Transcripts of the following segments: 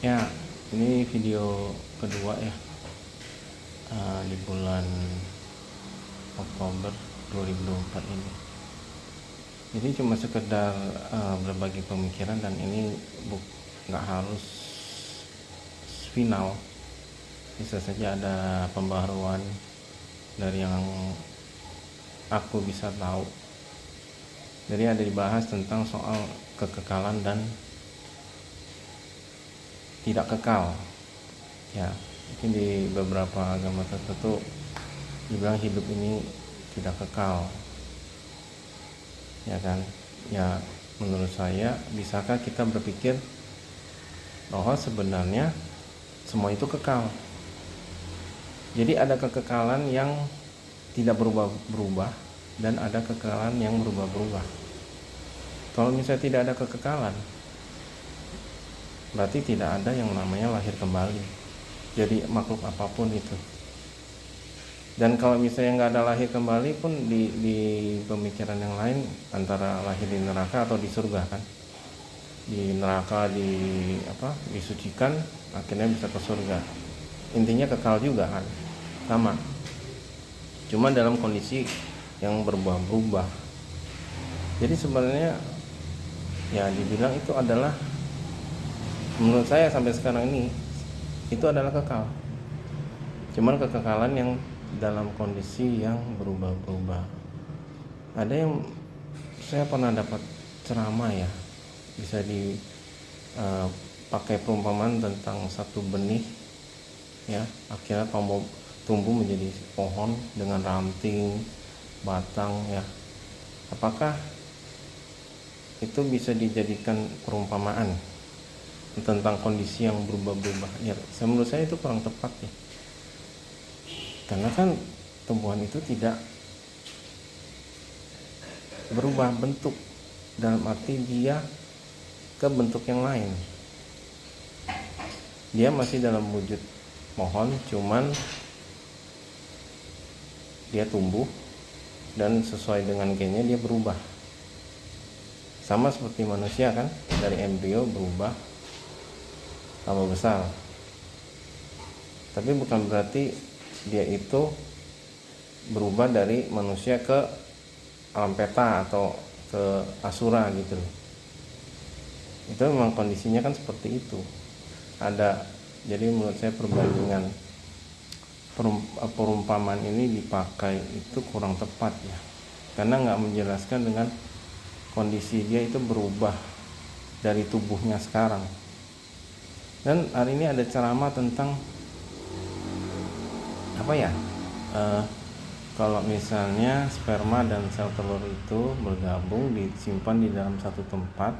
Ya, ini video kedua ya, di bulan Oktober 2024 ini. Jadi cuma sekedar berbagi pemikiran, dan ini nggak harus final, bisa saja ada pembaharuan dari yang aku bisa tahu. Jadi ada dibahas tentang soal kekekalan dan tidak kekal. Ya, mungkin di beberapa agama tertentu dibilang hidup ini tidak kekal, ya kan? Ya, menurut saya, bisakah kita berpikir bahwa sebenarnya semua itu kekal? Jadi ada kekekalan yang tidak berubah-berubah dan ada kekekalan yang berubah-berubah. Kalau misalnya tidak ada kekekalan, berarti tidak ada yang namanya lahir kembali. Jadi makhluk apapun itu. Dan kalau misalnya nggak ada lahir kembali pun, di pemikiran yang lain, antara lahir di neraka atau di surga kan. Di neraka disucikan, akhirnya bisa ke surga. Intinya kekal juga kan, sama. Cuma dalam kondisi yang berubah-ubah. Jadi sebenarnya ya dibilang itu adalah, menurut saya sampai sekarang ini, itu adalah kekal. Cuman kekekalan yang dalam kondisi yang berubah-ubah. Ada yang saya pernah dapat ceramah ya, bisa dipakai perumpamaan tentang satu benih ya, akhirnya tumbuh menjadi pohon dengan ranting, batang ya. Apakah itu bisa dijadikan perumpamaan tentang kondisi yang berubah-ubah? Ya, menurut saya itu kurang tepat ya. Karena kan tumbuhan itu tidak berubah bentuk, dalam arti dia ke bentuk yang lain. Dia masih dalam wujud pohon, cuman dia tumbuh dan sesuai dengan gennya dia berubah. Sama seperti manusia kan, dari embrio berubah tambah besar. Tapi bukan berarti dia itu berubah dari manusia ke alam peta atau ke asura gitu loh. Itu memang kondisinya kan seperti itu. Jadi menurut saya perbandingan perumpamaan ini dipakai itu kurang tepat ya, karena nggak menjelaskan dengan kondisi dia itu berubah dari tubuhnya sekarang. Dan hari ini ada ceramah tentang apa ya, kalau misalnya sperma dan sel telur itu bergabung, disimpan di dalam satu tempat,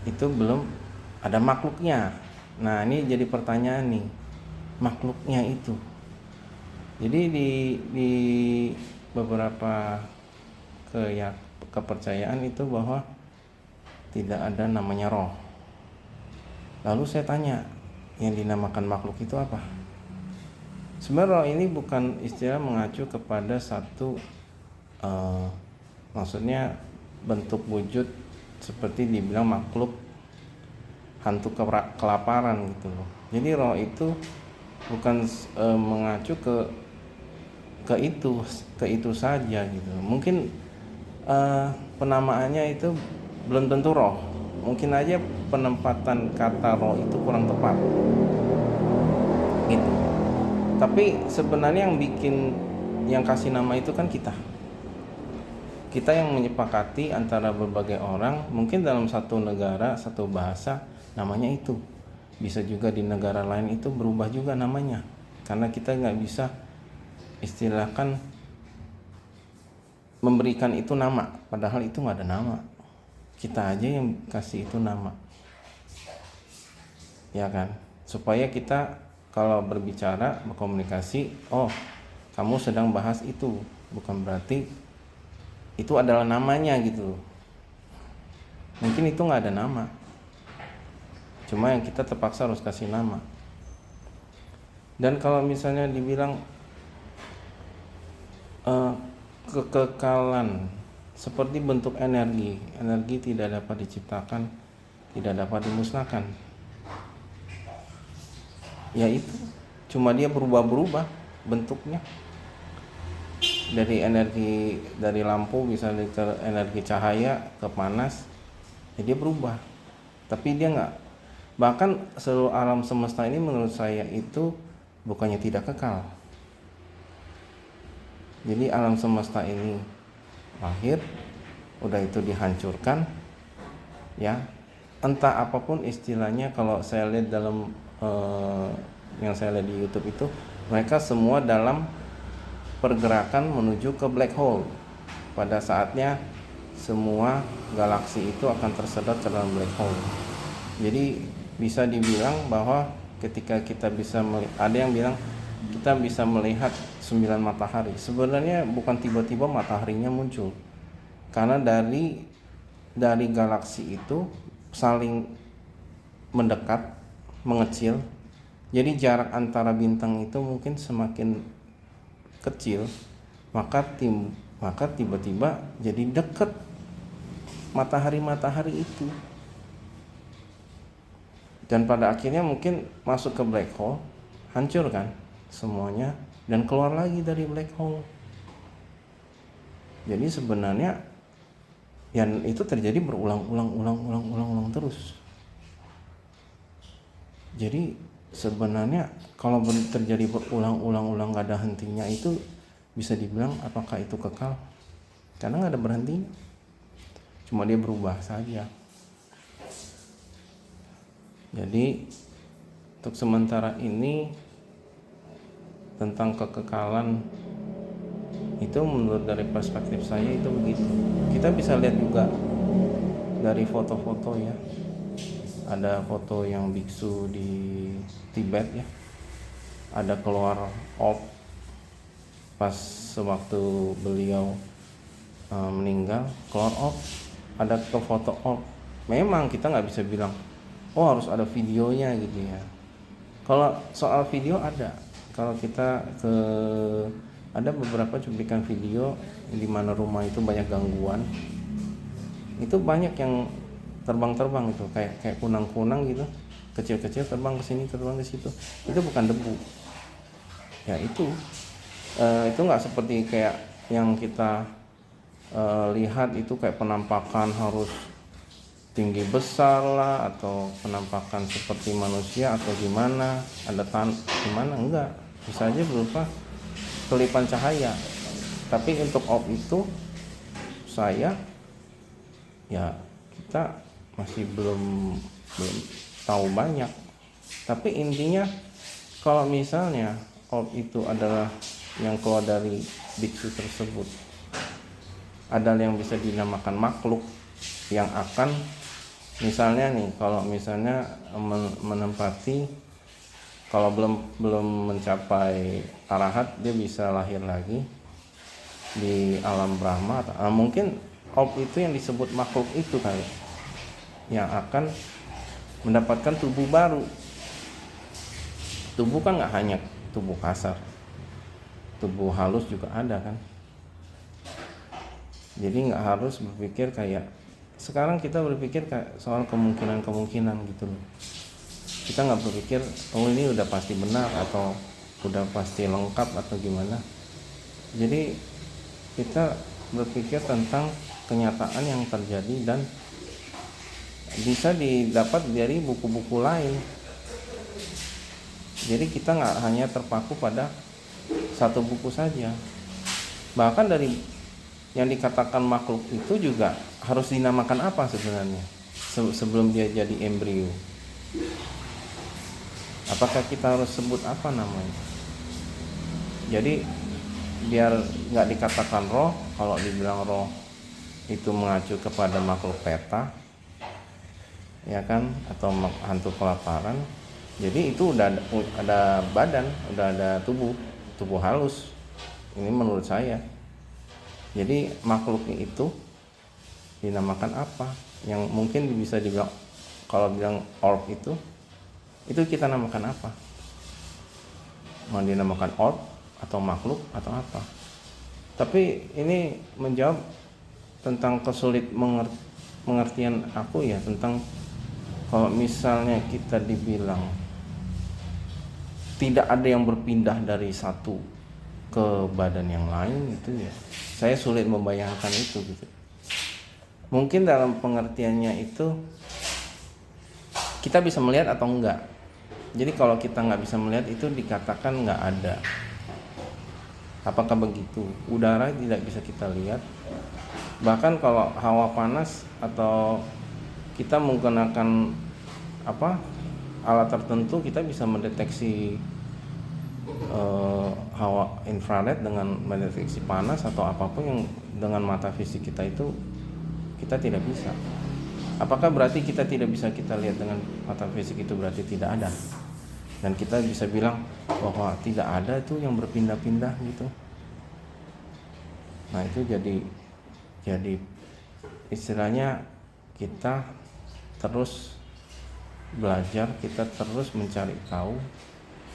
itu belum ada makhluknya. Nah, ini jadi pertanyaan nih, makhluknya itu. Jadi di beberapa kepercayaan itu bahwa tidak ada namanya roh. Lalu saya tanya, yang dinamakan makhluk itu apa? Sebenarnya roh ini bukan istilah mengacu kepada satu maksudnya bentuk wujud seperti dibilang makhluk hantu kelaparan gitu loh. Jadi roh itu bukan mengacu ke itu saja gitu. Mungkin penamaannya itu belum tentu roh. Mungkin aja penempatan kata roh itu kurang tepat gitu. Tapi sebenarnya yang kasih nama itu kan kita yang menyepakati antara berbagai orang. Mungkin dalam satu negara, satu bahasa namanya itu, bisa juga di negara lain itu berubah juga namanya, karena kita nggak bisa istilahkan memberikan itu nama, padahal itu nggak ada nama. Kita aja yang kasih itu nama, ya kan, supaya kita kalau berbicara, berkomunikasi, oh kamu sedang bahas itu, bukan berarti itu adalah namanya gitu. Mungkin itu nggak ada nama, cuma yang kita terpaksa harus kasih nama. Dan kalau misalnya dibilang kekekalan seperti bentuk energi tidak dapat diciptakan, tidak dapat dimusnahkan. ya itu cuma dia berubah-berubah bentuknya, dari energi dari lampu bisa ke energi cahaya ke panas, ya dia berubah. Tapi dia nggak, bahkan seluruh alam semesta ini menurut saya itu bukannya tidak kekal. Jadi alam semesta ini lahir, udah itu dihancurkan, ya entah apapun istilahnya. Kalau saya lihat dalam yang saya lihat di YouTube itu, mereka semua dalam pergerakan menuju ke black hole. Pada saatnya semua galaksi itu akan tersedot ke dalam black hole. Jadi bisa dibilang bahwa ketika kita bisa ada yang bilang kita bisa melihat 9 matahari. Sebenarnya bukan tiba-tiba mataharinya muncul, karena dari galaksi itu saling mendekat, mengecil. Jadi jarak antara bintang itu mungkin semakin kecil, maka tiba-tiba jadi dekat matahari itu, dan pada akhirnya mungkin masuk ke black hole, hancur kan semuanya, dan keluar lagi dari black hole. Jadi sebenarnya yang itu terjadi berulang-ulang terus. Jadi sebenarnya kalau terjadi berulang-ulang gak ada hentinya, itu bisa dibilang apakah itu kekal? Karena gak ada berhentinya, cuma dia berubah saja. Jadi untuk sementara ini tentang kekekalan itu menurut dari perspektif saya itu begitu. Kita bisa lihat juga dari foto-foto ya. Ada foto yang biksu di Tibet ya, ada keluar orb pas sewaktu beliau meninggal, keluar orb, ada foto orb. Memang kita nggak bisa bilang oh harus ada videonya gitu ya. Kalau soal video ada, kalau kita ada beberapa cuplikan video di mana rumah itu banyak gangguan, itu banyak yang terbang itu kayak kunang-kunang gitu, kecil-kecil terbang ke sini terbang ke situ. Itu bukan debu ya, itu nggak seperti kayak yang kita lihat itu kayak penampakan harus tinggi besar lah, atau penampakan seperti manusia atau gimana, ada gimana, enggak, bisa aja berupa kelipan cahaya. Tapi untuk orb itu saya ya kita masih belum tahu banyak. Tapi intinya kalau misalnya orb itu adalah yang keluar dari biksu tersebut, ada yang bisa dinamakan makhluk yang akan misalnya nih, kalau misalnya menempati, kalau belum mencapai arahat, dia bisa lahir lagi di alam Brahma, atau mungkin orb itu yang disebut makhluk itu kali, yang akan mendapatkan tubuh baru. Tubuh kan nggak hanya tubuh kasar, tubuh halus juga ada kan. Jadi nggak harus berpikir kayak sekarang kita berpikir kayak soal kemungkinan gitu loh. Kita nggak berpikir oh ini udah pasti benar atau udah pasti lengkap atau gimana. Jadi kita berpikir tentang kenyataan yang terjadi dan bisa didapat dari buku-buku lain. Jadi kita nggak hanya terpaku pada satu buku saja. Bahkan dari yang dikatakan makhluk itu juga harus dinamakan apa sebenarnya sebelum dia jadi embrio. Apakah kita harus sebut apa namanya? Jadi biar nggak dikatakan roh. Kalau dibilang roh itu mengacu kepada makhluk peta, ya kan, atau hantu kelaparan. Jadi itu udah ada badan, udah ada tubuh halus. Ini menurut saya. Jadi makhluknya itu dinamakan apa? Yang mungkin bisa dibilang, kalau bilang orb itu kita namakan apa? Mau dinamakan orb atau makhluk atau apa? Tapi ini menjawab tentang pengertian aku ya, tentang kalau misalnya kita dibilang tidak ada yang berpindah dari satu ke badan yang lain itu ya, saya sulit membayangkan itu gitu. Mungkin dalam pengertiannya itu kita bisa melihat atau enggak. Jadi kalau kita nggak bisa melihat itu dikatakan nggak ada. Apakah begitu? Udara tidak bisa kita lihat. Bahkan kalau hawa panas atau kita menggunakan alat tertentu, kita bisa mendeteksi hawa infrared dengan mendeteksi panas atau apapun yang dengan mata fisik kita itu kita tidak bisa. Apakah berarti kita tidak bisa kita lihat dengan mata fisik itu berarti tidak ada? Dan kita bisa bilang bahwa tidak ada itu yang berpindah-pindah gitu. Nah itu jadi istilahnya kita terus belajar, kita terus mencari tahu